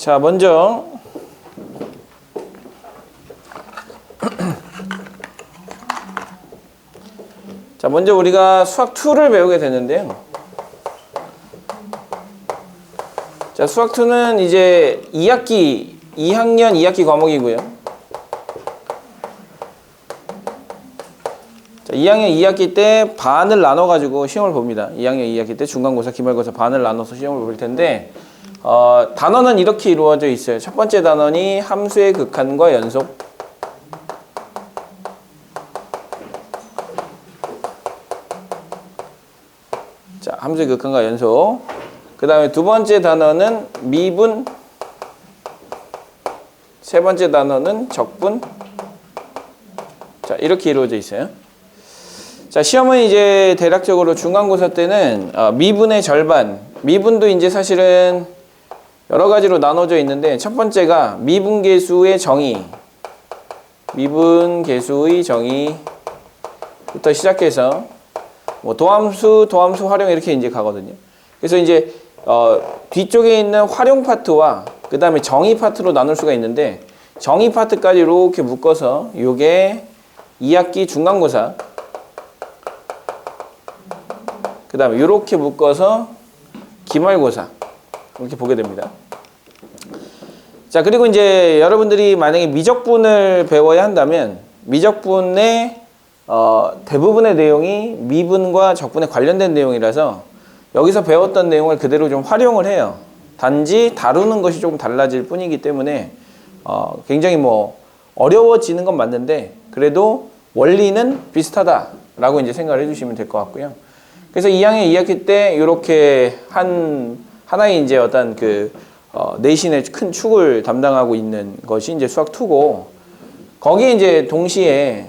자, 먼저 우리가 수학 2를 배우게 되는데요. 자, 수학 2는 이제 2학년 2학기 과목이고요. 자, 2학년 2학기 때 반을 나눠가지고 시험을 봅니다. 2학년 2학기 때 중간고사, 기말고사 반을 나눠서 시험을 볼 텐데, 단원은 이렇게 이루어져 있어요. 첫 번째 단원이 함수의 극한과 연속. 자, 함수의 극한과 연속. 그 다음에 두 번째 단원은 미분. 세 번째 단원은 적분. 자, 이렇게 이루어져 있어요. 자, 시험은 이제 대략적으로 중간고사 때는 미분의 절반. 미분도 이제 사실은 여러 가지로 나눠져 있는데, 첫 번째가 미분계수의 정의. 미분계수의 정의부터 시작해서 뭐 도함수 활용 이렇게 이제 가거든요. 그래서 이제 뒤쪽에 있는 활용 파트와 그 다음에 정의 파트로 나눌 수가 있는데, 정의 파트까지 이렇게 묶어서 요게 2학기 중간고사, 그 다음에 이렇게 묶어서 기말고사 이렇게 보게 됩니다. 자, 그리고 이제 여러분들이 만약에 미적분을 배워야 한다면 미적분의 대부분의 내용이 미분과 적분에 관련된 내용이라서 여기서 배웠던 내용을 그대로 좀 활용을 해요. 단지 다루는 것이 조금 달라질 뿐이기 때문에 굉장히 뭐 어려워지는 건 맞는데 그래도 원리는 비슷하다라고 이제 생각을 해주시면 될 것 같고요. 그래서 2학년 2학기 때 이렇게 하나의 이제 어떤 내신의 큰 축을 담당하고 있는 것이 이제 수학 2고, 거기에 이제 동시에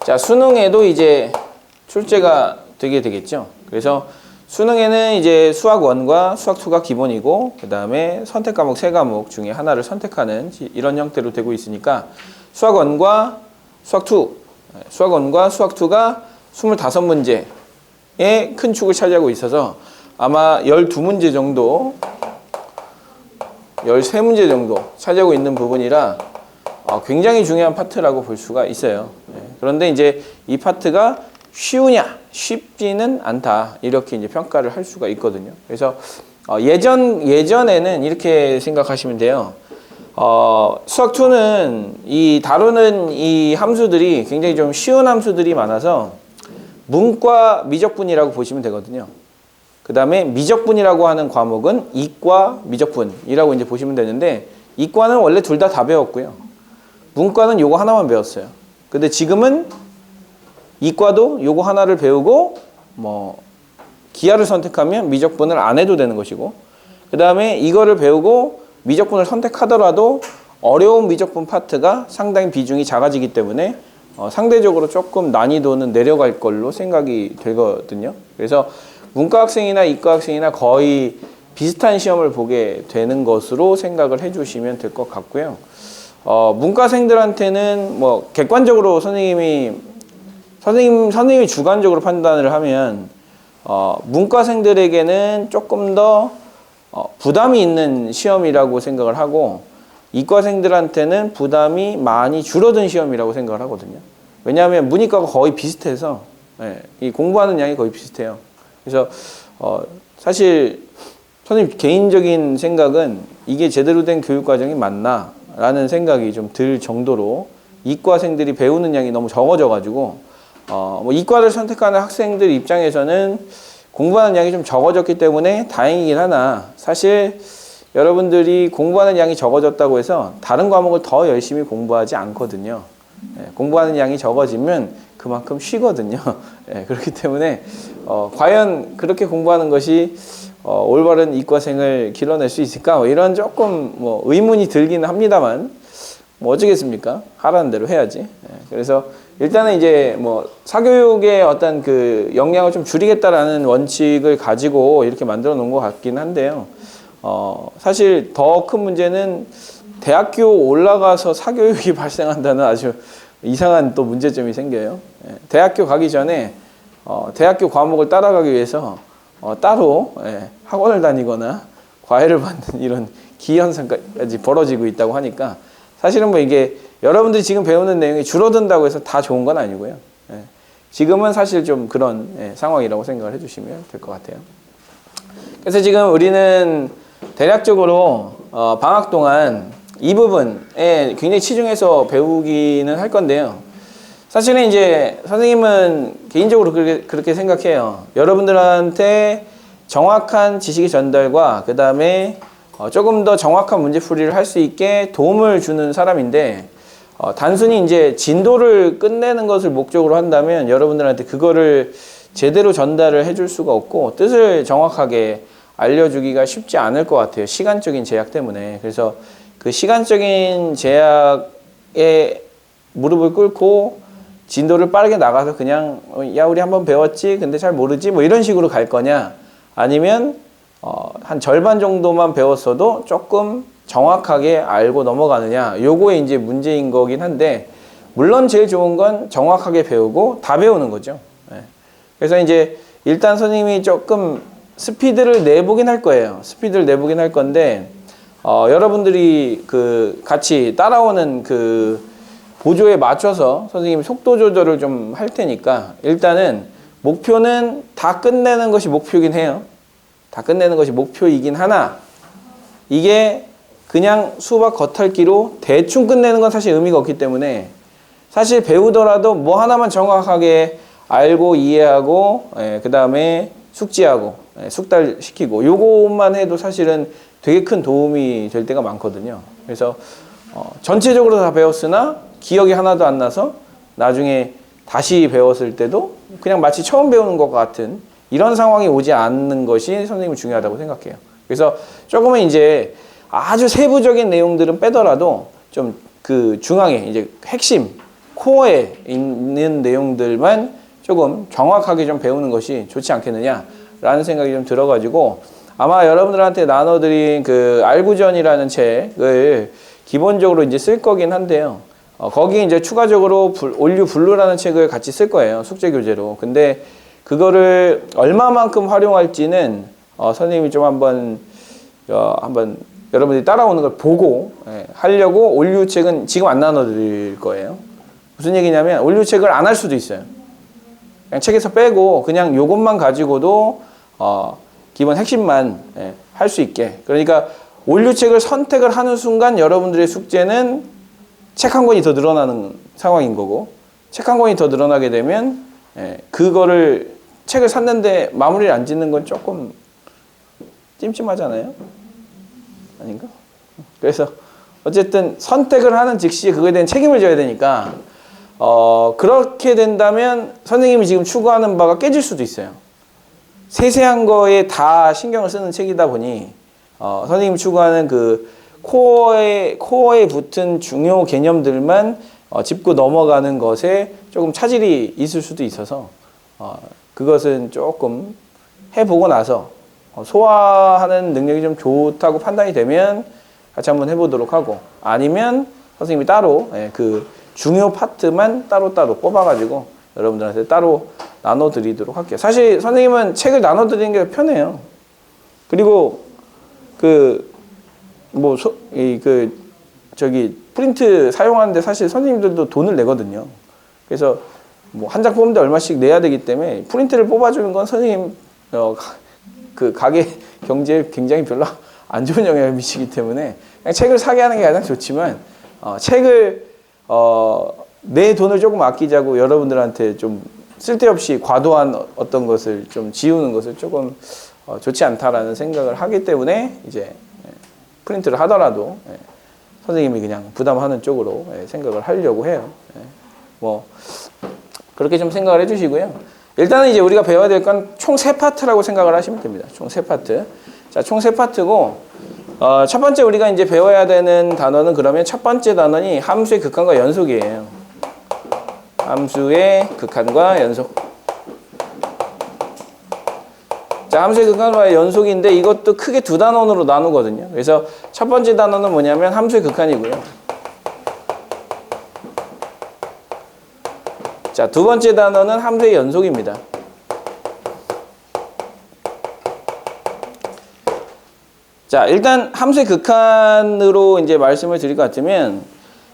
자, 수능에도 이제 출제가 되게 되겠죠. 그래서 수능에는 이제 수학 1과 수학 2가 기본이고, 그 다음에 선택 과목 3과목 중에 하나를 선택하는 이런 형태로 되고 있으니까 수학 1과 수학 2가 25문제의 큰 축을 차지하고 있어서 아마 12문제 정도, 13문제 정도 차지하고 있는 부분이라 굉장히 중요한 파트라고 볼 수가 있어요. 그런데 이제 이 파트가 쉬우냐? 쉽지는 않다. 이렇게 이제 평가를 할 수가 있거든요. 그래서 예전에는 이렇게 생각하시면 돼요. 수학 2는 다루는 이 함수들이 굉장히 좀 쉬운 함수들이 많아서 문과 미적분이라고 보시면 되거든요. 그 다음에 미적분이라고 하는 과목은 이과 미적분이라고 이제 보시면 되는데, 이과는 원래 둘 다 배웠고요. 문과는 요거 하나만 배웠어요. 근데 지금은 이과도 요거 하나를 배우고 뭐 기하를 선택하면 미적분을 안 해도 되는 것이고, 그 다음에 이거를 배우고 미적분을 선택하더라도 어려운 미적분 파트가 상당히 비중이 작아지기 때문에 상대적으로 조금 난이도는 내려갈 걸로 생각이 되거든요. 그래서 문과 학생이나 이과 학생이나 거의 비슷한 시험을 보게 되는 것으로 생각을 해주시면 될 것 같고요. 문과생들한테는 뭐 객관적으로 선생님이 주관적으로 판단을 하면 문과생들에게는 조금 더 부담이 있는 시험이라고 생각을 하고, 이과생들한테는 부담이 많이 줄어든 시험이라고 생각을 하거든요. 왜냐하면 문이과가 거의 비슷해서 이 공부하는 양이 거의 비슷해요. 그래서 사실 선생님 개인적인 생각은 이게 제대로 된 교육과정이 맞나 라는 생각이 좀 들 정도로 이과생들이 배우는 양이 너무 적어져가지고 뭐 이과를 선택하는 학생들 입장에서는 공부하는 양이 좀 적어졌기 때문에 다행이긴 하나, 사실 여러분들이 공부하는 양이 적어졌다고 해서 다른 과목을 더 열심히 공부하지 않거든요. 공부하는 양이 적어지면 그만큼 쉬거든요. 그렇기 때문에 과연 그렇게 공부하는 것이 올바른 이과생을 길러낼 수 있을까? 이런 조금 뭐 의문이 들기는 합니다만, 뭐 어쩌겠습니까? 하라는 대로 해야지. 그래서 일단은 이제 뭐 사교육의 어떤 역량을 좀 줄이겠다라는 원칙을 가지고 이렇게 만들어 놓은 것 같긴 한데요. 사실 더 큰 문제는 대학교 올라가서 사교육이 발생한다는 아주 이상한 또 문제점이 생겨요. 대학교 가기 전에 대학교 과목을 따라가기 위해서 따로 학원을 다니거나 과외를 받는 이런 기현상까지 벌어지고 있다고 하니까 사실은 뭐 이게 여러분들이 지금 배우는 내용이 줄어든다고 해서 다 좋은 건 아니고요. 예. 지금은 사실 좀 그런 상황이라고 생각을 해주시면 될 것 같아요. 그래서 지금 우리는 대략적으로 방학 동안 이 부분에 굉장히 치중해서 배우기는 할 건데요. 사실은 이제 선생님은 개인적으로 그렇게 생각해요. 여러분들한테 정확한 지식의 전달과 그 다음에 조금 더 정확한 문제풀이를 할 수 있게 도움을 주는 사람인데 단순히 이제 진도를 끝내는 것을 목적으로 한다면 여러분들한테 그거를 제대로 전달을 해줄 수가 없고 뜻을 정확하게 알려주기가 쉽지 않을 것 같아요. 시간적인 제약 때문에. 그래서 그 시간적인 제약에 무릎을 꿇고 진도를 빠르게 나가서 그냥 야 우리 한번 배웠지 근데 잘 모르지 뭐 이런 식으로 갈 거냐 아니면 한 절반 정도만 배웠어도 조금 정확하게 알고 넘어가느냐 요거에 이제 문제인 거긴 한데 물론 제일 좋은 건 정확하게 배우고 다 배우는 거죠. 그래서 이제 일단 선생님이 조금 스피드를 내보긴 할 거예요. 스피드를 내보긴 할 건데 여러분들이 그 같이 따라오는 그 보조에 맞춰서 선생님이 속도 조절을 좀 할 테니까 일단은 목표는 다 끝내는 것이 목표이긴 해요. 다 끝내는 것이 목표이긴 하나 이게 그냥 수박 겉핥기로 대충 끝내는 건 사실 의미가 없기 때문에 사실 배우더라도 뭐 하나만 정확하게 알고 이해하고 그 다음에 숙지하고 숙달시키고 요것만 해도 사실은 되게 큰 도움이 될 때가 많거든요. 그래서 전체적으로 다 배웠으나 기억이 하나도 안 나서 나중에 다시 배웠을 때도 그냥 마치 처음 배우는 것 같은 이런 상황이 오지 않는 것이 선생님은 중요하다고 생각해요. 그래서 조금은 이제 아주 세부적인 내용들은 빼더라도 좀 그 중앙에 이제 핵심 코어에 있는 내용들만 조금 정확하게 좀 배우는 것이 좋지 않겠느냐라는 생각이 좀 들어가지고 아마 여러분들한테 나눠드린 그 알구전이라는 책을 기본적으로 이제 쓸 거긴 한데요. 거기에 이제 추가적으로 올류 블루라는 책을 같이 쓸 거예요. 숙제 교재로. 근데 그거를 얼마만큼 활용할지는 선생님이 좀 한번 여러분들이 따라오는 걸 보고 하려고 올류 책은 지금 안 나눠드릴 거예요. 무슨 얘기냐면 올류 책을 안 할 수도 있어요. 그냥 책에서 빼고 그냥 요것만 가지고도 기본 핵심만 할 수 있게. 그러니까 올류책을 선택을 하는 순간 여러분들의 숙제는 책 한 권이 더 늘어나는 상황인 거고 책 한 권이 더 늘어나게 되면 그거를 책을 샀는데 마무리를 안 짓는 건 조금 찜찜하잖아요. 아닌가? 그래서 어쨌든 선택을 하는 즉시 그거에 대한 책임을 져야 되니까 그렇게 된다면 선생님이 지금 추구하는 바가 깨질 수도 있어요. 세세한 거에 다 신경을 쓰는 책이다 보니 선생님이 추구하는 그 코어에 붙은 중요 개념들만 짚고 넘어가는 것에 조금 차질이 있을 수도 있어서 그것은 조금 해보고 나서 소화하는 능력이 좀 좋다고 판단이 되면 같이 한번 해보도록 하고 아니면 선생님이 따로 그 중요 파트만 따로따로 뽑아가지고 여러분들한테 따로 나눠드리도록 할게요. 사실 선생님은 책을 나눠드리는 게 편해요. 그리고 프린트 사용하는데 사실 선생님들도 돈을 내거든요. 그래서 뭐 한 장 뽑는데 얼마씩 내야 되기 때문에 프린트를 뽑아주는 건 선생님 그 가게 경제에 굉장히 별로 안 좋은 영향을 미치기 때문에 그냥 책을 사게 하는 게 가장 좋지만 책을 내 돈을 조금 아끼자고 여러분들한테 좀 쓸데없이 과도한 어떤 것을 좀 지우는 것을 조금 좋지 않다라는 생각을 하기 때문에 이제 프린트를 하더라도 선생님이 그냥 부담하는 쪽으로 생각을 하려고 해요. 뭐 그렇게 좀 생각을 해주시고요. 일단은 이제 우리가 배워야 될 건 총 3파트라고 생각을 하시면 됩니다. 총 3파트. 자, 총 3파트고 첫 번째 우리가 이제 배워야 되는 단어는 그러면 첫 번째 단어는 함수의 극한과 연속이에요. 함수의 극한과 연속. 자, 함수의 극한과 연속인데 이것도 크게 두 단원으로 나누거든요. 그래서 첫 번째 단어는 뭐냐면 함수의 극한이고요. 자, 두 번째 단어는 함수의 연속입니다. 자, 일단 함수의 극한으로 이제 말씀을 드릴 것 같으면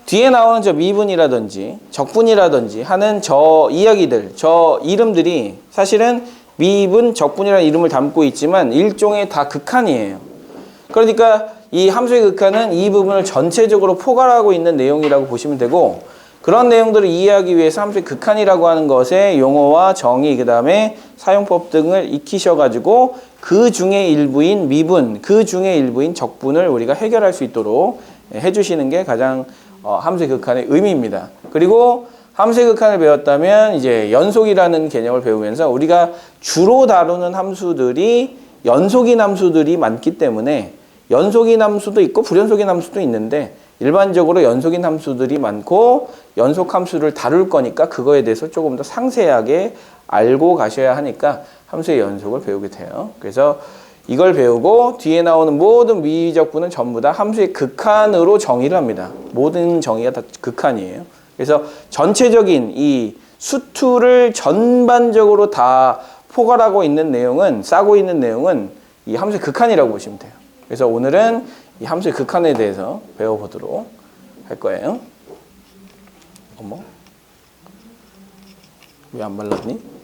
뒤에 나오는 저 미분이라든지 적분이라든지 하는 저 이야기들, 저 이름들이 사실은 미분, 적분이라는 이름을 담고 있지만 일종의 다 극한이에요. 그러니까 이 함수의 극한은 이 부분을 전체적으로 포괄하고 있는 내용이라고 보시면 되고, 그런 내용들을 이해하기 위해서 함수의 극한이라고 하는 것의 용어와 정의, 그 다음에 사용법 등을 익히셔가지고 그 중에 일부인 미분, 그 중에 일부인 적분을 우리가 해결할 수 있도록 해주시는 게 가장 함수의 극한의 의미입니다. 그리고 함수의 극한을 배웠다면 이제 연속이라는 개념을 배우면서 우리가 주로 다루는 함수들이 연속인 함수들이 많기 때문에 연속인 함수도 있고 불연속인 함수도 있는데 일반적으로 연속인 함수들이 많고 연속 함수를 다룰 거니까 그거에 대해서 조금 더 상세하게 알고 가셔야 하니까 함수의 연속을 배우게 돼요. 그래서 이걸 배우고 뒤에 나오는 모든 미적분은 전부 다 함수의 극한으로 정의를 합니다. 모든 정의가 다 극한이에요. 그래서 전체적인 이 수투를 전반적으로 다 포괄하고 있는 내용은, 싸고 있는 내용은 이 함수의 극한이라고 보시면 돼요. 그래서 오늘은 이 함수의 극한에 대해서 배워보도록 할 거예요. 어머? 왜 안 발랐니?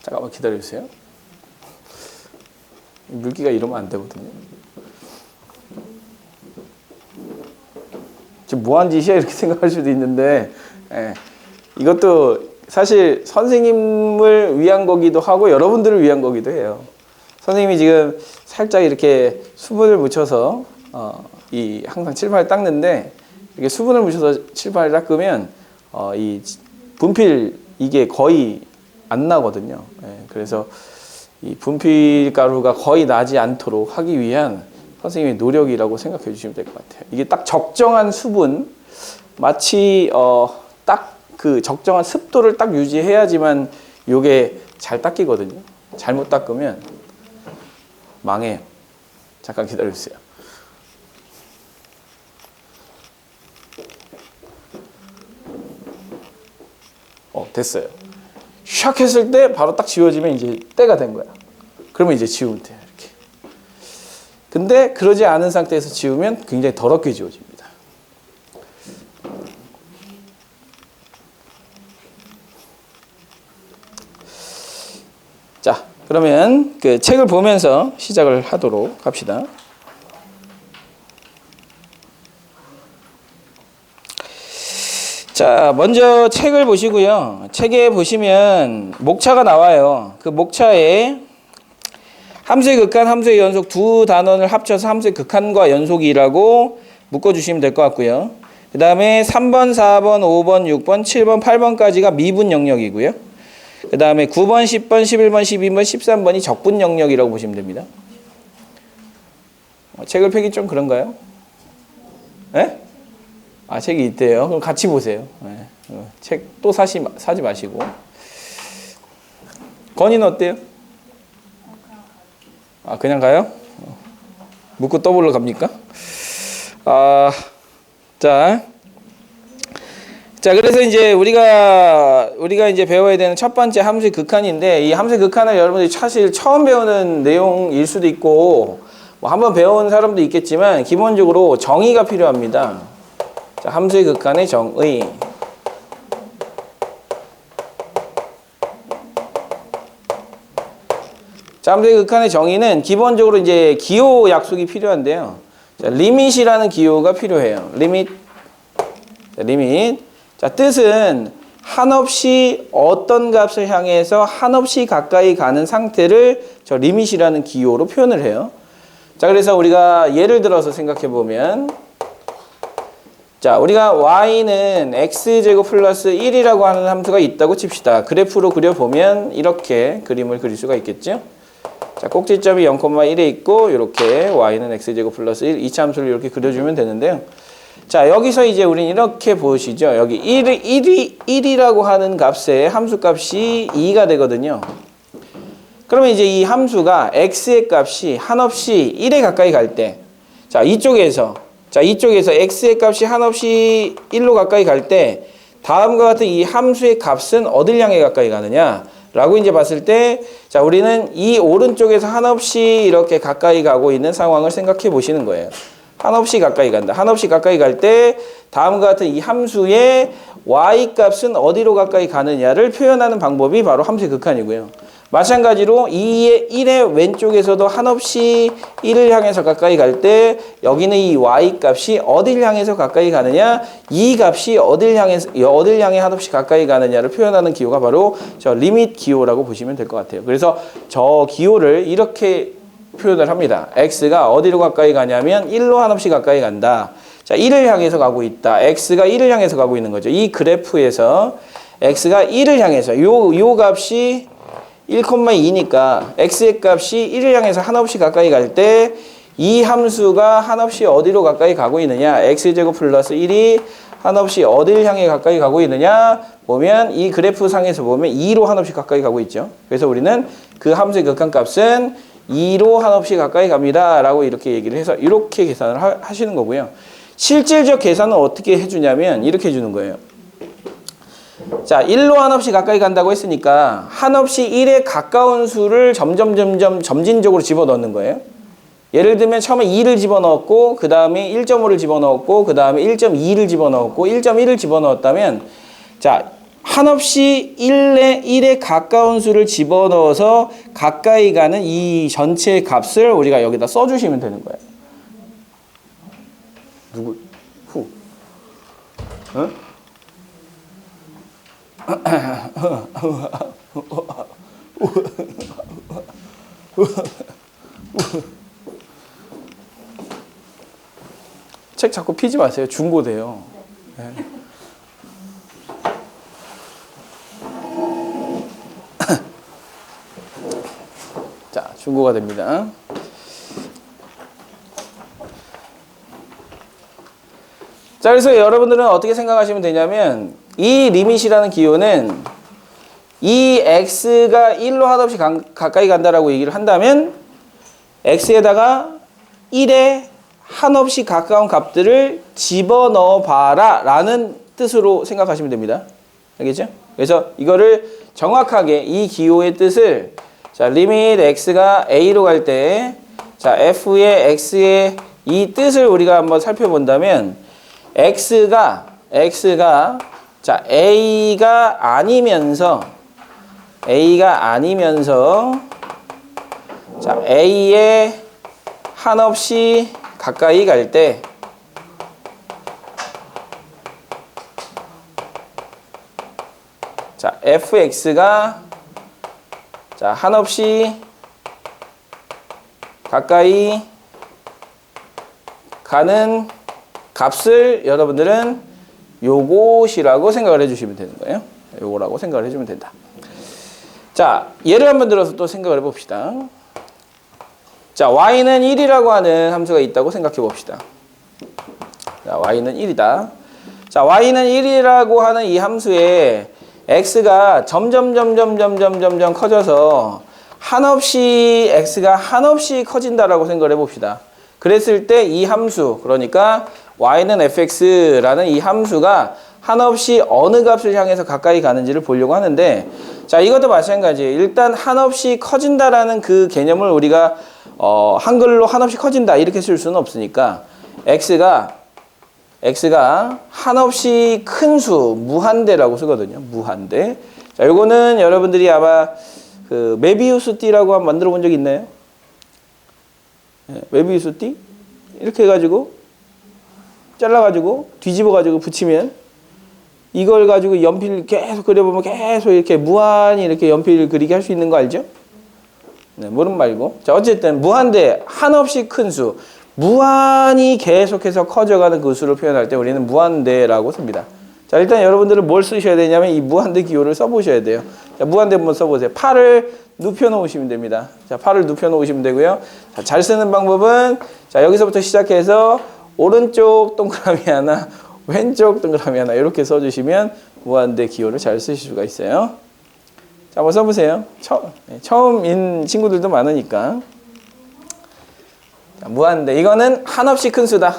잠깐만 기다려주세요. 물기가 이러면 안 되거든요. 지금 뭐한 짓이야 이렇게 생각할 수도 있는데, 이것도 사실 선생님을 위한 거기도 하고 여러분들을 위한 거기도 해요. 선생님이 지금 살짝 이렇게 수분을 묻혀서 항상 칠판을 닦는데, 이렇게 수분을 묻혀서 칠판을 닦으면 이 분필 이게 거의 안 나거든요. 그래서 이 분필 가루가 거의 나지 않도록 하기 위한 선생님의 노력이라고 생각해 주시면 될 것 같아요. 이게 딱 적정한 수분, 마치 딱 그 적정한 습도를 딱 유지해야지만 요게 잘 닦이거든요. 잘못 닦으면 망해요. 잠깐 기다려주세요. 됐어요. 샥 했을 때 바로 딱 지워지면 이제 때가 된 거야. 그러면 이제 지우면 돼요. 이렇게. 근데 그러지 않은 상태에서 지우면 굉장히 더럽게 지워집니다. 자, 그러면 그 책을 보면서 시작을 하도록 합시다. 자, 먼저 책을 보시고요. 책에 보시면 목차가 나와요. 그 목차에 함수의 극한, 함수의 연속 두 단원을 합쳐서 함수의 극한과 연속이라고 묶어주시면 될 것 같고요. 그 다음에 3번, 4번, 5번, 6번, 7번, 8번까지가 미분 영역이고요. 그 다음에 9번, 10번, 11번, 12번, 13번이 적분 영역이라고 보시면 됩니다. 책을 펴기 좀 그런가요? 네? 책이 있대요. 그럼 같이 보세요. 책 또 사지 마시고. 건이는 어때요? 그냥 가요? 묻고 떠보러 갑니까? 자, 그래서 이제 우리가 이제 배워야 되는 첫 번째 함수의 극한인데, 이 함수의 극한을 여러분들이 사실 처음 배우는 내용일 수도 있고, 뭐 한번 배운 사람도 있겠지만, 기본적으로 정의가 필요합니다. 자, 함수의 극한의 정의. 자, 함수의 극한의 정의는 기본적으로 이제 기호 약속이 필요한데요. 자, 리밋이라는 기호가 필요해요. 리밋. 자, 뜻은 한없이 어떤 값을 향해서 한없이 가까이 가는 상태를 저 리밋이라는 기호로 표현을 해요. 자, 그래서 우리가 예를 들어서 생각해 보면, 자, 우리가 y는 x제곱 플러스 1이라고 하는 함수가 있다고 칩시다. 그래프로 그려보면 이렇게 그림을 그릴 수가 있겠죠. 자, 꼭지점이 0,1에 있고 이렇게 y는 x제곱 플러스 1, 이차 함수를 이렇게 그려주면 되는데요. 자, 여기서 이제 우리는 이렇게 보시죠. 여기 1이라고 하는 값의 함수값이 2가 되거든요. 그러면 이제 이 함수가 x의 값이 한없이 1에 가까이 갈 때, 자, 이쪽에서 x의 값이 한없이 1로 가까이 갈 때 다음과 같은 이 함수의 값은 어딜 향해 가까이 가느냐 라고 이제 봤을 때, 자, 우리는 이 오른쪽에서 한없이 이렇게 가까이 가고 있는 상황을 생각해 보시는 거예요. 한없이 가까이 간다. 한없이 가까이 갈 때 다음과 같은 이 함수의 y 값은 어디로 가까이 가느냐를 표현하는 방법이 바로 함수의 극한이고요. 마찬가지로 1의 왼쪽에서도 한없이 1을 향해서 가까이 갈 때 여기는 이 y 값이 어딜 향해서 가까이 가느냐, 이 값이 어딜 향해 한없이 가까이 가느냐를 표현하는 기호가 바로 저 리밋 기호라고 보시면 될 것 같아요. 그래서 저 기호를 이렇게 표현을 합니다. x가 어디로 가까이 가냐면 1로 한없이 가까이 간다. 자, 1을 향해서 가고 있다. x가 1을 향해서 가고 있는 거죠. 이 그래프에서 x가 1을 향해서 요 값이 1,2니까 x의 값이 1을 향해서 한없이 가까이 갈 때 이 함수가 한없이 어디로 가까이 가고 있느냐, x제곱 플러스 1이 한없이 어디를 향해 가까이 가고 있느냐 보면 이 그래프 상에서 보면 2로 한없이 가까이 가고 있죠. 그래서 우리는 그 함수의 극한값은 2로 한없이 가까이 갑니다 라고 이렇게 얘기를 해서 이렇게 계산을 하시는 거고요. 실질적 계산은 어떻게 해주냐면 이렇게 해주는 거예요. 자, 1로 한없이 가까이 간다고 했으니까 한없이 1에 가까운 수를 점진적으로 집어넣는 거예요. 예를 들면 처음에 2를 집어넣었고 그 다음에 1.5를 집어넣었고 그 다음에 1.2를 집어넣었고 1.1을 집어넣었다면, 자, 한없이 1에 가까운 수를 집어넣어서 가까이 가는 이 전체 값을 우리가 여기다 써주시면 되는 거예요. 누구? 후. 어? 책 자꾸 피지 마세요. 중고돼요. 네. 자, 중고가 됩니다. 자, 그래서 여러분들은 어떻게 생각하시면 되냐면 이 리밋이라는 기호는 이 x가 1로 한없이 가까이 간다라고 얘기를 한다면 x에다가 1에 한없이 가까운 값들을 집어넣어 봐라 라는 뜻으로 생각하시면 됩니다. 알겠죠? 그래서 이거를 정확하게 이 기호의 뜻을, 자, 리밋 x가 a로 갈 때, 자, f의 x의 이 뜻을 우리가 한번 살펴본다면 x가 자, a가 아니면서 자, a에 한없이 가까이 갈 때, 자, fx가 자, 한없이 가까이 가는 값을 여러분들은 요것이라고 생각을 해주시면 되는 거예요. 요거라고 생각을 해주면 된다. 자, 예를 한번 들어서 또 생각을 해봅시다. 자, y는 1이라고 하는 함수가 있다고 생각해 봅시다. 자, y는 1이다. 자, y는 1이라고 하는 이 함수에 x가 점점 커져서 x가 한없이 커진다라고 생각을 해봅시다. 그랬을 때 이 함수, 그러니까 y는 fx라는 이 함수가 한없이 어느 값을 향해서 가까이 가는지를 보려고 하는데, 자, 이것도 마찬가지예요. 일단 한없이 커진다라는 그 개념을 우리가 한글로 한없이 커진다 이렇게 쓸 수는 없으니까 x가 한없이 큰 수, 무한대라고 쓰거든요. 무한대. 자, 요거는 여러분들이 아마 그 메비우스 띠라고 한번 만들어 본 적 있나요? 네, 메비우스 띠? 이렇게 해가지고 잘라가지고 뒤집어가지고 붙이면 이걸 가지고 연필 계속 그려보면 계속 이렇게 무한히 이렇게 연필 그리게 할 수 있는 거 알죠? 네, 모르면 말고. 자, 어쨌든 무한대, 한없이 큰 수, 무한히 계속해서 커져가는 그 수를 표현할 때 우리는 무한대라고 씁니다. 자, 일단 여러분들은 뭘 쓰셔야 되냐면 이 무한대 기호를 써보셔야 돼요. 자, 무한대 한번 써보세요. 팔을 눕혀 놓으시면 됩니다. 자, 팔을 눕혀 놓으시면 되고요. 자, 잘 쓰는 방법은, 자, 여기서부터 시작해서 오른쪽 동그라미 하나, 왼쪽 동그라미 하나 이렇게 써주시면 무한대 기호를 잘 쓰실 수가 있어요. 자, 한번 써보세요. 처음인 친구들도 많으니까. 자, 무한대. 이거는 한없이 큰 수다.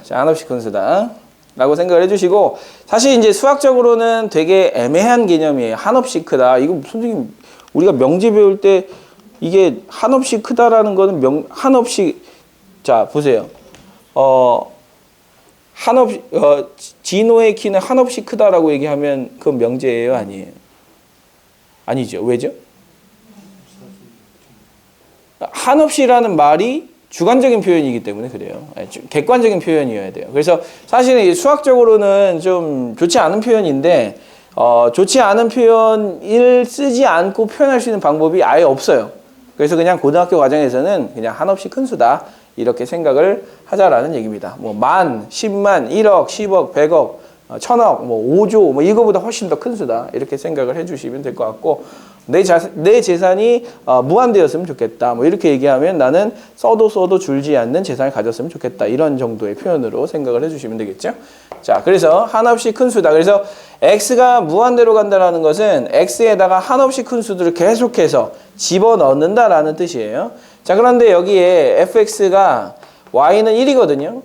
자, 한없이 큰 수다 라고 생각을 해주시고, 사실 이제 수학적으로는 되게 애매한 개념이에요. 한없이 크다. 이거 선생님, 우리가 명제 배울 때 이게 한없이 크다라는 거는 한없이, 자, 보세요. 진호의 키는 한없이 크다라고 얘기하면 그건 명제예요, 아니에요? 아니죠. 왜죠? 한없이라는 말이 주관적인 표현이기 때문에 그래요. 객관적인 표현이어야 돼요. 그래서 사실은 수학적으로는 좀 좋지 않은 표현인데, 좋지 않은 표현을 쓰지 않고 표현할 수 있는 방법이 아예 없어요. 그래서 그냥 고등학교 과정에서는 그냥 한없이 큰 수다 이렇게 생각을 하자라는 얘기입니다. 뭐 만, 10만, 1억, 10억, 100억, 1000억, 뭐 5조, 뭐 이거보다 훨씬 더 큰 수다 이렇게 생각을 해주시면 될 것 같고, 내 재산이 무한대였으면 좋겠다. 뭐 이렇게 얘기하면 나는 써도 줄지 않는 재산을 가졌으면 좋겠다. 이런 정도의 표현으로 생각을 해주시면 되겠죠. 자, 그래서 한없이 큰 수다. 그래서 x가 무한대로 간다라는 것은 x에다가 한없이 큰 수들을 계속해서 집어넣는다라는 뜻이에요. 자, 그런데 여기에 fx가 y는 1이거든요.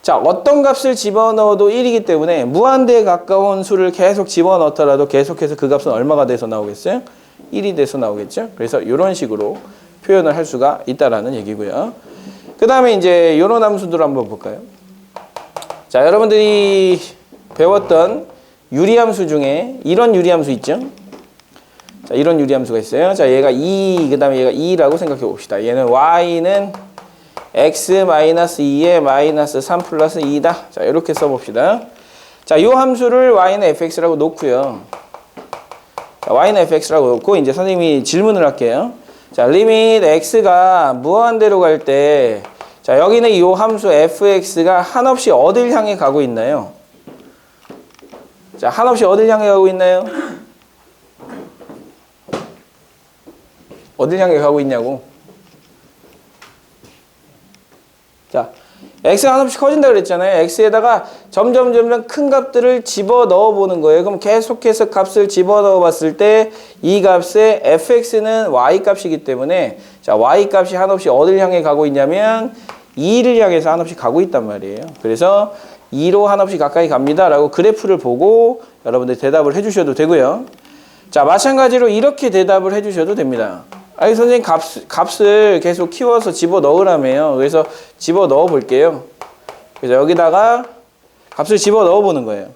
자, 어떤 값을 집어넣어도 1이기 때문에 무한대에 가까운 수를 계속 집어넣더라도 계속해서 그 값은 얼마가 돼서 나오겠어요? 1이 돼서 나오겠죠? 그래서 이런 식으로 표현을 할 수가 있다라는 얘기고요. 그 다음에 이제 이런 함수들 한번 볼까요? 자, 여러분들이 배웠던 유리함수 중에 이런 유리함수 있죠? 자, 이런 유리함수가 있어요. 자, 얘가 2, 그 다음에 얘가 2라고 생각해 봅시다. 얘는 y는 x-2에 마이너스 3 플러스 2다. 자, 이렇게 써봅시다. 자, 이 함수를 y는 fx라고 놓고요. 자, y는 fx라고 놓고 이제 선생님이 질문을 할게요. 자, 리밋 x가 무한대로 갈 때, 자, 여기는 이 함수 fx가 한없이 어딜 향해 가고 있나요? 자, 한없이 어딜 향해 가고 있나요? 어딜 향해 가고 있냐고? 자, x가 한없이 커진다 그랬잖아요. x에다가 점점 큰 값들을 집어넣어 보는 거예요. 그럼 계속해서 값을 집어넣어 봤을 때 이 값의 fx는 y 값이기 때문에, 자, y 값이 한없이 어딜 향해 가고 있냐면 2를 향해서 한없이 가고 있단 말이에요. 그래서 2로 한없이 가까이 갑니다 라고 그래프를 보고 여러분들 대답을 해주셔도 되고요. 자, 마찬가지로 이렇게 대답을 해주셔도 됩니다. 아니, 선생님 값을 계속 키워서 집어넣으라며요. 그래서 집어넣어 볼게요. 그래서 여기다가 값을 집어넣어 보는 거예요.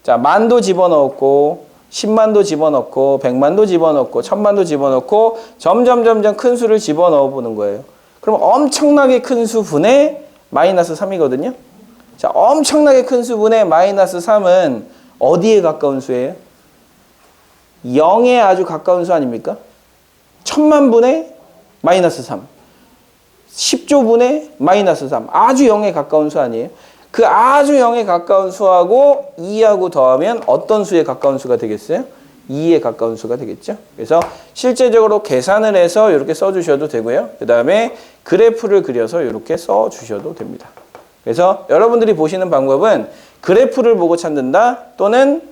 자, 만도 집어넣었고 10만도 집어넣고 100만도 집어넣고 1000만도 집어넣고 점점 큰 수를 집어넣어 보는 거예요. 그럼 엄청나게 큰 수 분의 마이너스 3이거든요. 자, 엄청나게 큰 수 분의 마이너스 3은 어디에 가까운 수예요? 0에 아주 가까운 수 아닙니까? 1000만 분의 마이너스 3, 10조 분의 마이너스 3, 아주 0에 가까운 수 아니에요? 그 아주 0에 가까운 수하고 2하고 더하면 어떤 수에 가까운 수가 되겠어요? 2에 가까운 수가 되겠죠? 그래서 실제적으로 계산을 해서 이렇게 써주셔도 되고요. 그 다음에 그래프를 그려서 이렇게 써주셔도 됩니다. 그래서 여러분들이 보시는 방법은 그래프를 보고 찾는다, 또는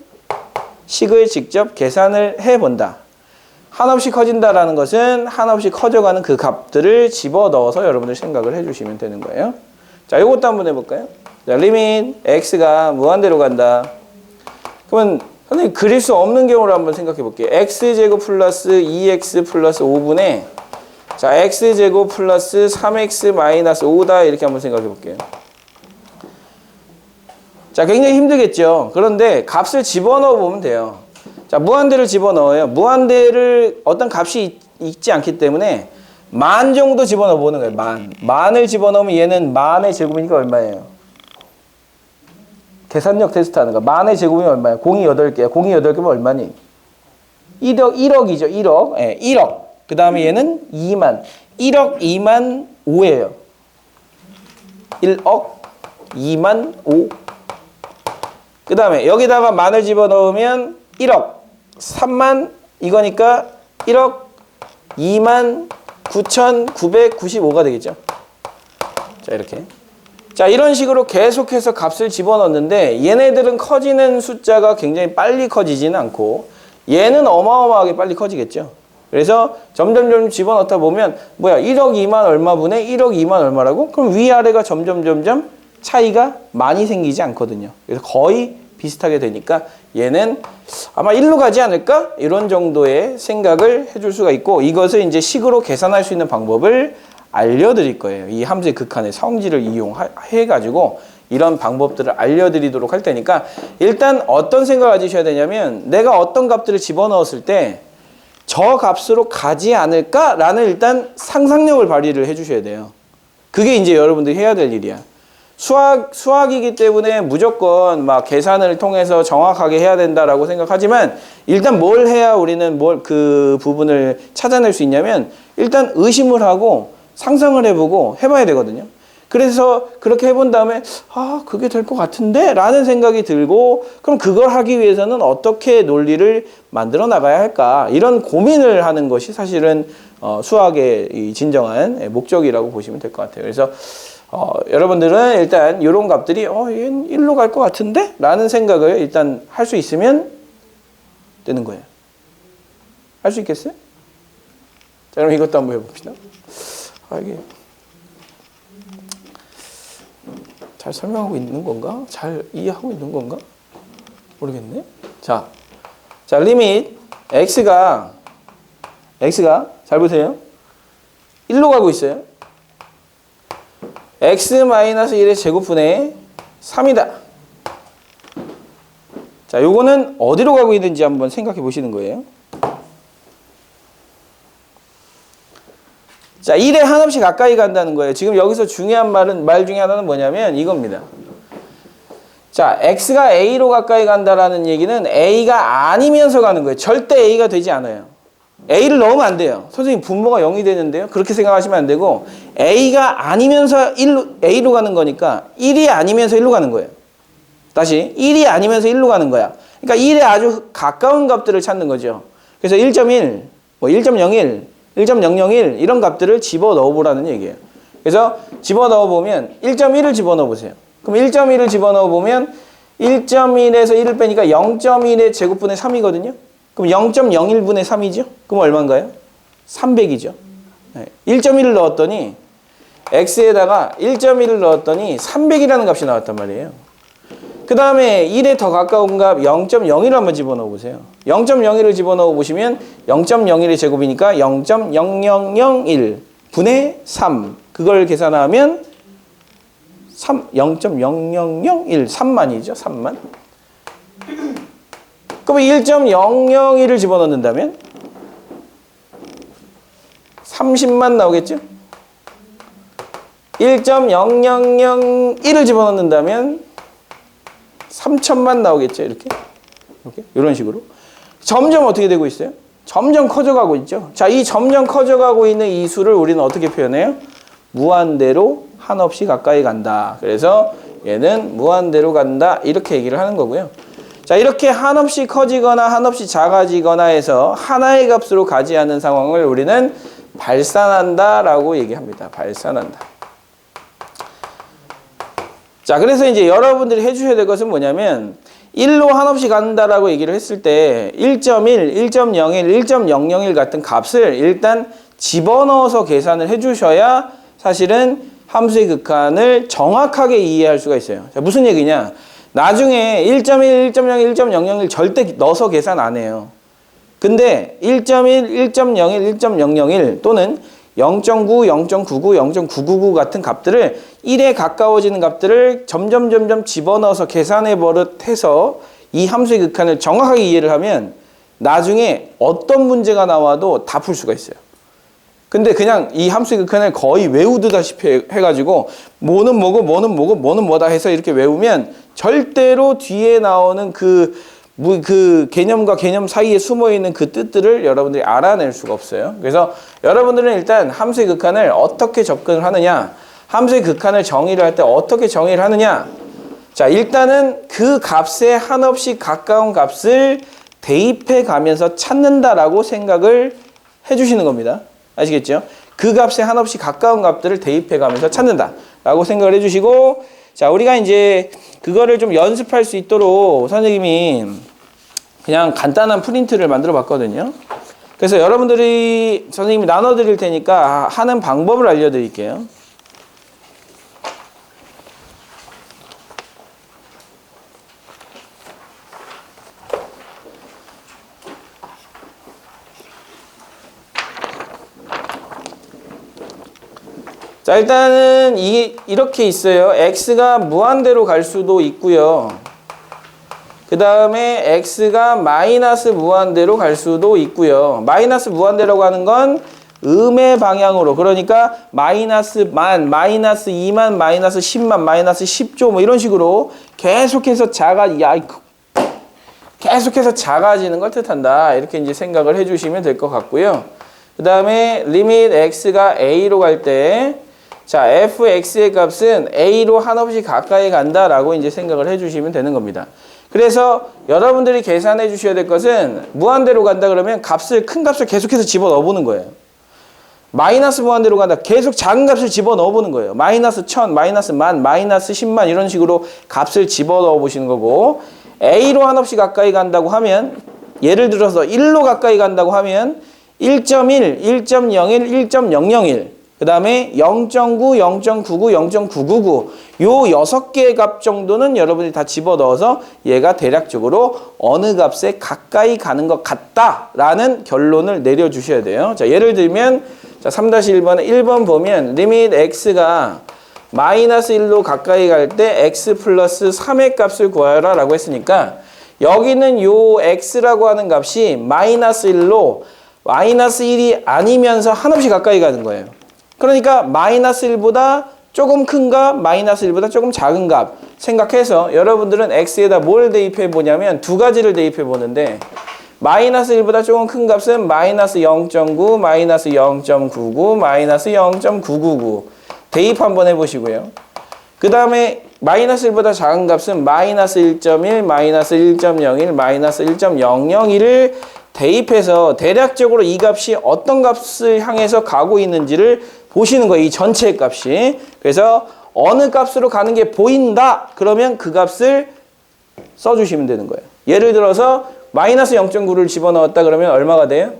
식을 직접 계산을 해본다. 한없이 커진다라는 것은 한없이 커져가는 그 값들을 집어넣어서 여러분들 생각을 해주시면 되는 거예요. 자, 이것도 한번 해볼까요? 자, 리밋 x가 무한대로 간다. 그러면 선생님 그릴 수 없는 경우를 한번 생각해 볼게요. x제곱 플러스 2x 플러스 5분의, 자, x제곱 플러스 3x 마이너스 5다 이렇게 한번 생각해 볼게요. 자, 굉장히 힘들겠죠. 그런데 값을 집어넣어 보면 돼요. 자, 무한대를 집어넣어요. 무한대를 어떤 값이 있지 않기 때문에 만 정도 집어넣어 보는 거예요. 만을 집어넣으면 얘는 만의 제곱이니까 얼마예요? 계산력 테스트 하는 거. 만의 제곱이 얼마예요? 공이 8개야. 공이 8개면 얼마니? 1억이죠. 1억. 예, 1억. 그 다음에 얘는 2만. 1억 2만 5예요. 1억 2만 5. 그 다음에 여기다가 만을 집어넣으면 1억 3만 이거니까 1억 2만 9,995가 되겠죠. 자, 이렇게. 자, 이런 식으로 계속해서 값을 집어넣는데 얘네들은 커지는 숫자가 굉장히 빨리 커지지는 않고 얘는 어마어마하게 빨리 커지겠죠. 그래서 점점 집어넣다 보면 뭐야, 1억 2만 얼마 분의 1억 2만 얼마라고? 그럼 위아래가 점점 차이가 많이 생기지 않거든요. 그래서 거의 비슷하게 되니까 얘는 아마 1로 가지 않을까? 이런 정도의 생각을 해줄 수가 있고, 이것을 이제 식으로 계산할 수 있는 방법을 알려드릴 거예요. 이 함수의 극한의 성질을 이용해가지고 이런 방법들을 알려드리도록 할 테니까, 일단 어떤 생각을 가지셔야 되냐면, 내가 어떤 값들을 집어넣었을 때 저 값으로 가지 않을까라는 일단 상상력을 발휘를 해주셔야 돼요. 그게 이제 여러분들이 해야 될 일이야. 수학이기 때문에 무조건 막 계산을 통해서 정확하게 해야 된다라고 생각하지만, 일단 뭘 해야 우리는 그 부분을 찾아낼 수 있냐면, 일단 의심을 하고 상상을 해보고 해봐야 되거든요. 그래서 그렇게 해본 다음에 그게 될 것 같은데? 라는 생각이 들고, 그럼 그걸 하기 위해서는 어떻게 논리를 만들어 나가야 할까? 이런 고민을 하는 것이 사실은 수학의 이 진정한 목적이라고 보시면 될 것 같아요. 그래서 여러분들은 일단 이런 값들이 얘는 1로 갈 것 같은데? 라는 생각을 일단 할 수 있으면 되는 거예요. 할 수 있겠어요? 자, 그럼 이것도 한번 해봅시다. 이게 잘 설명하고 있는 건가? 잘 이해하고 있는 건가? 모르겠네. 자, 리밋 x가 잘 보세요. 1로 가고 있어요. x-1의 제곱분의 3이다. 자, 요거는 어디로 가고 있는지 한번 생각해 보시는 거예요. 자, 1에 한없이 가까이 간다는 거예요. 지금 여기서 중요한 말 중에 하나는 뭐냐면 이겁니다. 자, x가 a로 가까이 간다라는 얘기는 a가 아니면서 가는 거예요. 절대 a가 되지 않아요. a를 넣으면 안 돼요. 선생님, 분모가 0이 되는데요. 그렇게 생각하시면 안 되고, a가 아니면서 a로 가는 거니까 1이 아니면서 1로 가는 거예요. 다시 1이 아니면서 1로 가는 거야. 그러니까 1에 아주 가까운 값들을 찾는 거죠. 그래서 1.1, 1.01, 1.001 이런 값들을 집어넣어 보라는 얘기예요. 그래서 집어넣어 보면 1.1을 집어넣어 보세요. 그럼 1.1을 집어넣어 보면 1.1에서 1을 빼니까 0.1의 제곱분의 3이거든요. 그럼 0.01분의 3이죠? 그럼 얼마인가요? 300이죠. 1.1을 넣었더니 x에다가 1.1을 넣었더니 300이라는 값이 나왔단 말이에요. 그 다음에 1에 더 가까운 값 0.01을 한번 집어넣어 보세요. 0.01을 집어넣어 보시면 0.01의 제곱이니까 0.0001 분의 3. 그걸 계산하면 0.0001, 3만이죠. 3만. 그럼 1.001을 집어넣는다면 30만 나오겠죠? 1.0001을 집어넣는다면 3천만 나오겠죠? 이렇게 이런 식으로 점점 어떻게 되고 있어요? 점점 커져가고 있죠. 자, 이 점점 커져가고 있는 이 수를 우리는 어떻게 표현해요? 무한대로 한없이 가까이 간다. 그래서 얘는 무한대로 간다. 이렇게 얘기를 하는 거고요. 자, 이렇게 한없이 커지거나 한없이 작아지거나 해서 하나의 값으로 가지 않는 상황을 우리는 발산한다라고 얘기합니다. 발산한다. 자, 그래서 이제 여러분들이 해주셔야 될 것은 뭐냐면 1로 한없이 간다라고 얘기를 했을 때 1.1, 1.01, 1.001 같은 값을 일단 집어넣어서 계산을 해주셔야 사실은 함수의 극한을 정확하게 이해할 수가 있어요. 자, 무슨 얘기냐? 나중에 1.1, 1.01, 1.001 절대 넣어서 계산 안 해요. 근데 1.1, 1.01, 1.001 또는 0.9, 0.99, 0.999 같은 값들을 1에 가까워지는 값들을 점점 집어넣어서 계산해 버릇해서 이 함수의 극한을 정확하게 이해를 하면 나중에 어떤 문제가 나와도 다 풀 수가 있어요. 근데 그냥 이 함수의 극한을 거의 외우듯하시피 해가지고 뭐는 뭐고 뭐는 뭐고 뭐는 뭐다 해서 이렇게 외우면 절대로 뒤에 나오는 그 개념과 개념 사이에 숨어있는 그 뜻들을 여러분들이 알아낼 수가 없어요. 그래서 여러분들은 일단 함수의 극한을 어떻게 접근을 하느냐, 함수의 극한을 정의를 할 때 어떻게 정의를 하느냐. 자, 일단은 그 값에 한없이 가까운 값을 대입해 가면서 찾는다라고 생각을 해주시는 겁니다. 아시겠죠? 그 값에 한없이 가까운 값들을 대입해 가면서 찾는다라고 생각을 해주시고, 자, 우리가 이제 그거를 좀 연습할 수 있도록 선생님이 그냥 간단한 프린트를 만들어 봤거든요. 그래서 여러분들이 선생님이 나눠 드릴 테니까 하는 방법을 알려드릴게요. 자, 일단은 이렇게 있어요. x가 무한대로 갈 수도 있고요. 그 다음에 x가 마이너스 무한대로 갈 수도 있고요. 마이너스 무한대라고 하는 건 음의 방향으로, 그러니까 마이너스 만, 마이너스 2만, 마이너스 10만, 마이너스 10조 뭐 이런 식으로 계속해서 계속해서 작아지는 걸 뜻한다. 이렇게 이제 생각을 해주시면 될 것 같고요. 그 다음에 리밋 x가 a로 갈 때, 자, fx의 값은 a로 한없이 가까이 간다라고 이제 생각을 해주시면 되는 겁니다. 그래서 여러분들이 계산해 주셔야 될 것은 무한대로 간다 그러면 큰 값을 계속해서 집어넣어 보는 거예요. 마이너스 무한대로 간다. 계속 작은 값을 집어넣어 보는 거예요. 마이너스 1000, 마이너스 만, 마이너스 10만 이런 식으로 값을 집어넣어 보시는 거고, a로 한없이 가까이 간다고 하면, 예를 들어서 1로 가까이 간다고 하면 1.1, 1.01, 1.001, 그 다음에 0.9, 0.99, 0.999 요 6개의 값 정도는 여러분이 다 집어넣어서 얘가 대략적으로 어느 값에 가까이 가는 것 같다라는 결론을 내려주셔야 돼요. 자, 예를 들면 자, 3-1번에 1번 보면 리밋 x가 마이너스 1로 가까이 갈 때 x 플러스 3의 값을 구하라 라고 했으니까 여기는 요 x라고 하는 값이 마이너스 1로 마이너스 1이 아니면서 한없이 가까이 가는 거예요. 그러니까 마이너스 1보다 조금 큰 값, 마이너스 1보다 조금 작은 값 생각해서 여러분들은 x에다 뭘 대입해 보냐면 두 가지를 대입해 보는데, 마이너스 1보다 조금 큰 값은 마이너스 0.9, 마이너스 0.99, 마이너스 0.999 대입 한번 해보시고요. 그 다음에 마이너스 1보다 작은 값은 마이너스 1.1, 마이너스 1.01, 마이너스 1.001을 대입해서 대략적으로 이 값이 어떤 값을 향해서 가고 있는지를 보시는 거예요. 이 전체 값이. 그래서 어느 값으로 가는 게 보인다. 그러면 그 값을 써주시면 되는 거예요. 예를 들어서 마이너스 0.9를 집어넣었다 그러면 얼마가 돼요?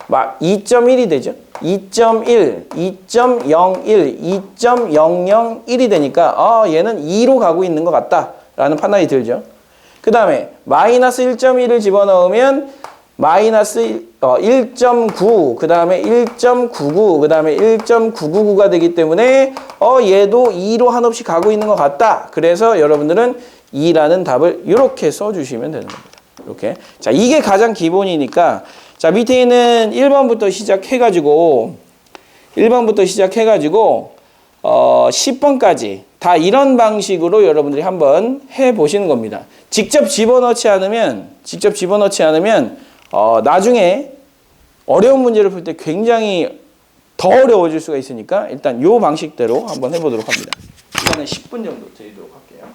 2.1이 되죠. 2.1, 2.01, 2.001이 되니까 얘는 2로 가고 있는 것 같다라는 판단이 들죠. 그 다음에 마이너스 1.1을 집어넣으면 마이너스 1.9, 그 다음에 1.99, 그 다음에 1.999가 되기 때문에 얘도 2로 한없이 가고 있는 것 같다. 그래서 여러분들은 2라는 답을 이렇게 써주시면 되는 겁니다. 이렇게. 자, 이게 가장 기본이니까 자, 밑에 있는 1번부터 시작해가지고 10번까지 다 이런 방식으로 여러분들이 한번 해보시는 겁니다. 직접 집어넣지 않으면 나중에 어려운 문제를 풀 때 굉장히 더 어려워질 수가 있으니까 일단 이 방식대로 한번 해보도록 합니다. 시간은 10분 정도 드리도록 할게요.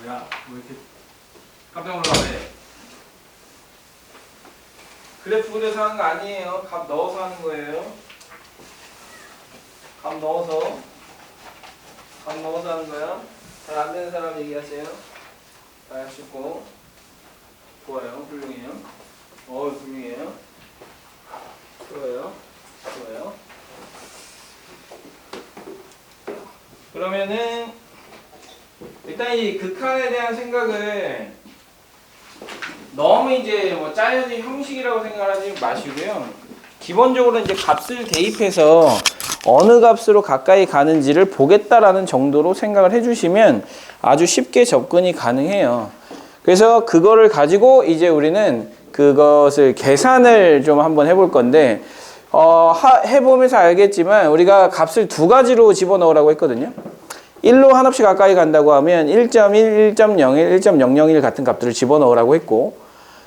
야, 뭐 이렇게 깜짝 놀라네. 그래프 그려서 하는 거 아니에요. 값 넣어서 하는 거예요. 값 넣어서 하는 거야. 잘 안 되는 사람 얘기하세요. 잘 쉽고 좋아요. 훌륭해요. 훌륭해요. 좋아요. 그러면은 일단 이 극한에 대한 생각을 너무 이제 뭐 짜여진 형식이라고 생각하지 마시고요. 기본적으로 이제 값을 대입해서 어느 값으로 가까이 가는지를 보겠다라는 정도로 생각을 해주시면 아주 쉽게 접근이 가능해요. 그래서 그거를 가지고 이제 우리는 그것을 계산을 좀 한번 해볼 건데 해보면서 알겠지만 우리가 값을 두 가지로 집어넣으라고 했거든요. 1로 한없이 가까이 간다고 하면 1.1, 1.01, 1.001 같은 값들을 집어넣으라고 했고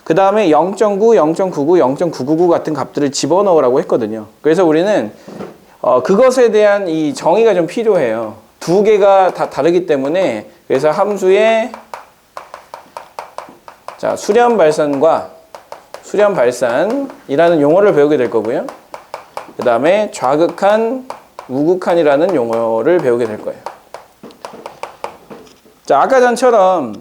그 다음에 0.9, 0.99, 0.999 같은 값들을 집어넣으라고 했거든요. 그래서 우리는 그것에 대한 이 정의가 좀 필요해요. 두 개가 다 다르기 때문에 그래서 함수의 수렴 발산과 수렴 발산이라는 용어를 배우게 될 거고요. 그 다음에 좌극한, 우극한이라는 용어를 배우게 될 거예요. 자, 아까 전처럼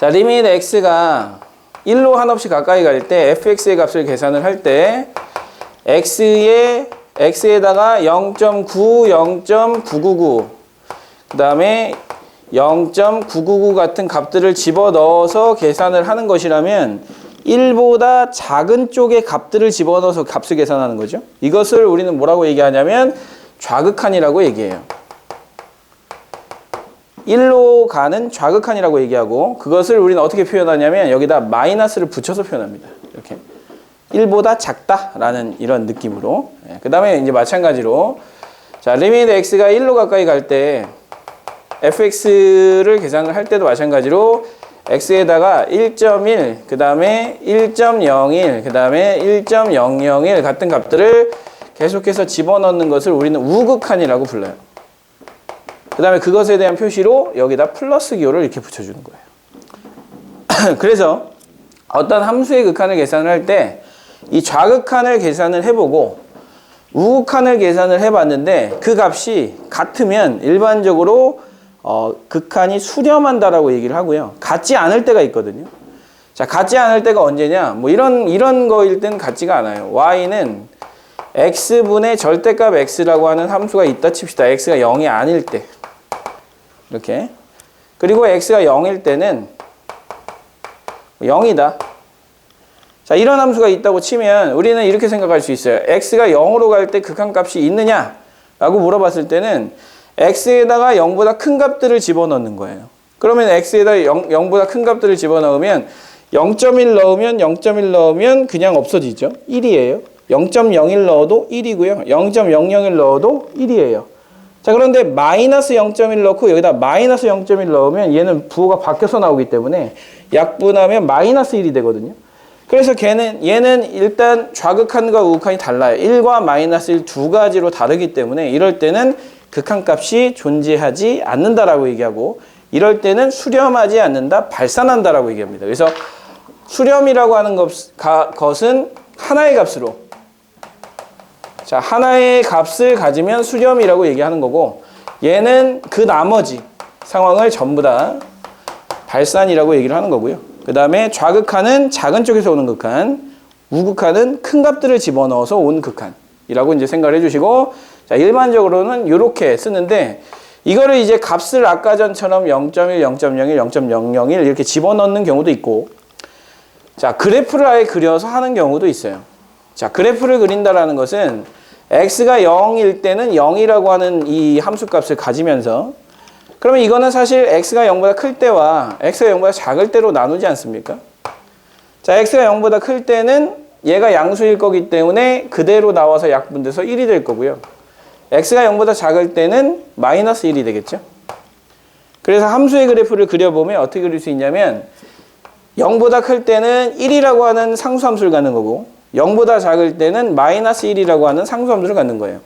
리밋 x가 1로 한없이 가까이 갈 때 fx의 값을 계산을 할 때 x에다가 0.9, 0.999 그 다음에 0.999 같은 값들을 집어넣어서 계산을 하는 것이라면 1보다 작은 쪽의 값들을 집어넣어서 값을 계산하는 거죠. 이것을 우리는 뭐라고 얘기하냐면 좌극한이라고 얘기해요. 1로 가는 좌극한이라고 얘기하고 그것을 우리는 어떻게 표현하냐면 여기다 마이너스를 붙여서 표현합니다. 이렇게 1보다 작다라는 이런 느낌으로. 그 다음에 이제 마찬가지로 리밋 x가 1로 가까이 갈 때 fx를 계산을 할 때도 마찬가지로 x에다가 1.1, 그 다음에 1.01, 그 다음에 1.001 같은 값들을 계속해서 집어넣는 것을 우리는 우극한이라고 불러요. 그 다음에 그것에 대한 표시로 여기다 플러스 기호를 이렇게 붙여주는 거예요. 그래서 어떤 함수의 극한을 계산을 할 때 이 좌극한을 계산을 해보고 우극한을 계산을 해봤는데 그 값이 같으면 일반적으로 극한이 수렴한다라고 얘기를 하고요. 같지 않을 때가 있거든요. 자, 같지 않을 때가 언제냐? 뭐 이런 거일 땐 같지가 않아요. y는 x분의 절대값 x라고 하는 함수가 있다 칩시다. x가 0이 아닐 때. 이렇게. 그리고 x가 0일 때는 0이다. 자, 이런 함수가 있다고 치면 우리는 이렇게 생각할 수 있어요. x가 0으로 갈 때 극한값이 있느냐? 라고 물어봤을 때는 x에다가 0보다 큰 값들을 집어넣는 거예요. 그러면 x에다 0보다 큰 값들을 집어넣으면 0.1 넣으면 0.1 넣으면 그냥 없어지죠. 1이에요. 0.01 넣어도 1이고요. 0.001 넣어도 1이에요. 자, 그런데 마이너스 0.1 넣고 여기다 마이너스 0.1 넣으면 얘는 부호가 바뀌어서 나오기 때문에 약분하면 마이너스 1이 되거든요. 그래서 얘는 일단 좌극한과 우극한이 달라요. 1과 마이너스 1 두 가지로 다르기 때문에 이럴 때는 극한값이 존재하지 않는다라고 얘기하고 이럴 때는 수렴하지 않는다, 발산한다라고 얘기합니다. 그래서 수렴이라고 하는 것은 하나의 값으로 하나의 값을 가지면 수렴이라고 얘기하는 거고 얘는 그 나머지 상황을 전부 다 발산이라고 얘기를 하는 거고요. 그 다음에 좌극한은 작은 쪽에서 오는 극한, 우극한은 큰 값들을 집어넣어서 온 극한이라고 이제 생각을 해주시고 자, 일반적으로는 이렇게 쓰는데 이거를 이제 값을 아까 전처럼 0.1, 0.01, 0.001 이렇게 집어넣는 경우도 있고 자, 그래프를 아예 그려서 하는 경우도 있어요. 자, 그래프를 그린다라는 것은 x가 0일 때는 0이라고 하는 이 함수값을 가지면서 그러면 이거는 사실 x가 0보다 클 때와 x가 0보다 작을 때로 나누지 않습니까? 자, x가 0보다 클 때는 얘가 양수일 거기 때문에 그대로 나와서 약분돼서 1이 될 거고요. x가 0보다 작을 때는 마이너스 1이 되겠죠. 그래서 함수의 그래프를 그려보면 어떻게 그릴 수 있냐면 0보다 클 때는 1이라고 하는 상수함수를 갖는 거고 0보다 작을 때는 마이너스 1이라고 하는 상수함수를 갖는 거예요.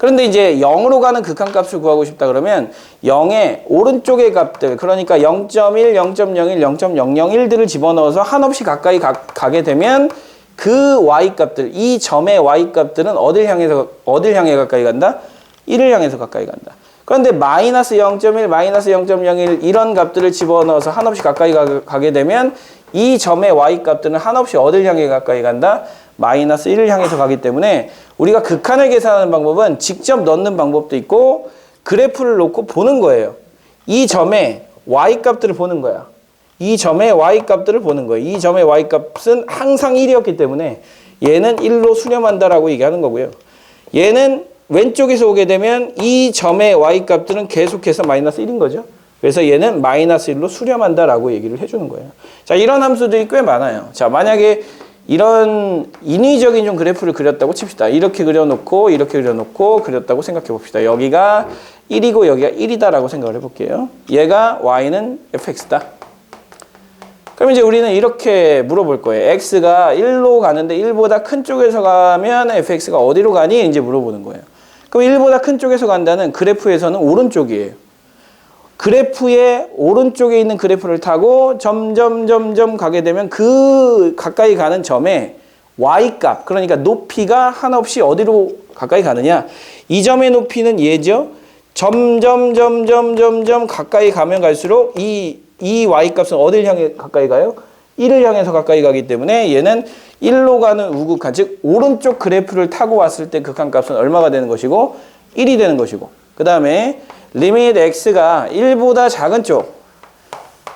그런데 이제 0으로 가는 극한값을 구하고 싶다 그러면 0의 오른쪽의 값들, 그러니까 0.1, 0.01, 0.001들을 집어넣어서 한없이 가까이 가게 되면 그 y값들, 이 점의 y값들은 어딜 향해 가까이 간다? 1을 향해서 가까이 간다. 그런데 마이너스 0.1, 마이너스 0.01 이런 값들을 집어넣어서 한없이 가까이 가게 되면 이 점의 y값들은 한없이 어딜 향해 가까이 간다? 마이너스 1을 향해서 가기 때문에 우리가 극한을 계산하는 방법은 직접 넣는 방법도 있고 그래프를 놓고 보는 거예요. 이 점의 y값들을 보는 거야. 이 점의 y값들을 보는 거예요. 이 점의 y값은 항상 1이었기 때문에 얘는 1로 수렴한다라고 얘기하는 거고요. 얘는 왼쪽에서 오게 되면 이 점의 y값들은 계속해서 마이너스 1인 거죠. 그래서 얘는 마이너스 1로 수렴한다라고 얘기를 해주는 거예요. 자, 이런 함수들이 꽤 많아요. 자, 만약에 이런 인위적인 좀 그래프를 그렸다고 칩시다. 이렇게 그려놓고 이렇게 그려놓고 그렸다고 생각해 봅시다. 여기가 1이고 여기가 1이다라고 생각을 해볼게요. 얘가 y는 fx다. 그럼 이제 우리는 이렇게 물어볼 거예요. x가 1로 가는데 1보다 큰 쪽에서 가면 fx가 어디로 가니? 이제 물어보는 거예요. 그럼 1보다 큰 쪽에서 간다는 그래프에서는 오른쪽이에요. 그래프의 오른쪽에 있는 그래프를 타고 점점 가게 되면 그 가까이 가는 점의 y값, 그러니까 높이가 한없이 어디로 가까이 가느냐? 이 점의 높이는 얘죠. 점점 가까이 가면 갈수록 이 y값은 어딜 향해 가까이 가요? 1을 향해서 가까이 가기 때문에 얘는 1로 가는 우극한, 즉 오른쪽 그래프를 타고 왔을 때 극한값은 얼마가 되는 것이고 1이 되는 것이고, 그 다음에 리밋 x가 1보다 작은 쪽에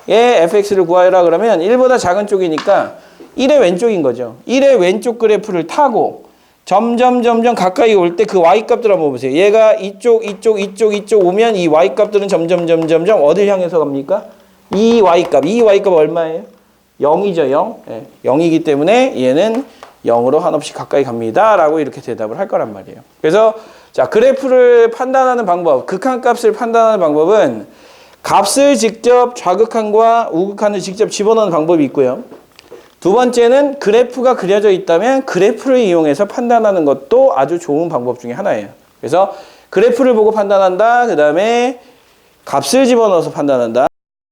fx를 구하라 그러면 1보다 작은 쪽이니까 1의 왼쪽인 거죠. 1의 왼쪽 그래프를 타고 점점 가까이 올 때 그 y값들 한번 보세요. 얘가 이쪽 오면 이 y값들은 점점 어딜 향해서 갑니까? 이 y값 얼마예요? 0이죠, 0. 네, 0이기 때문에 얘는 0으로 한없이 가까이 갑니다. 라고 이렇게 대답을 할 거란 말이에요. 그래서 자, 그래프를 판단하는 방법, 극한값을 판단하는 방법은 값을 직접 좌극한과 우극한을 직접 집어넣는 방법이 있고요. 두 번째는 그래프가 그려져 있다면 그래프를 이용해서 판단하는 것도 아주 좋은 방법 중에 하나예요. 그래서 그래프를 보고 판단한다. 그 다음에 값을 집어넣어서 판단한다.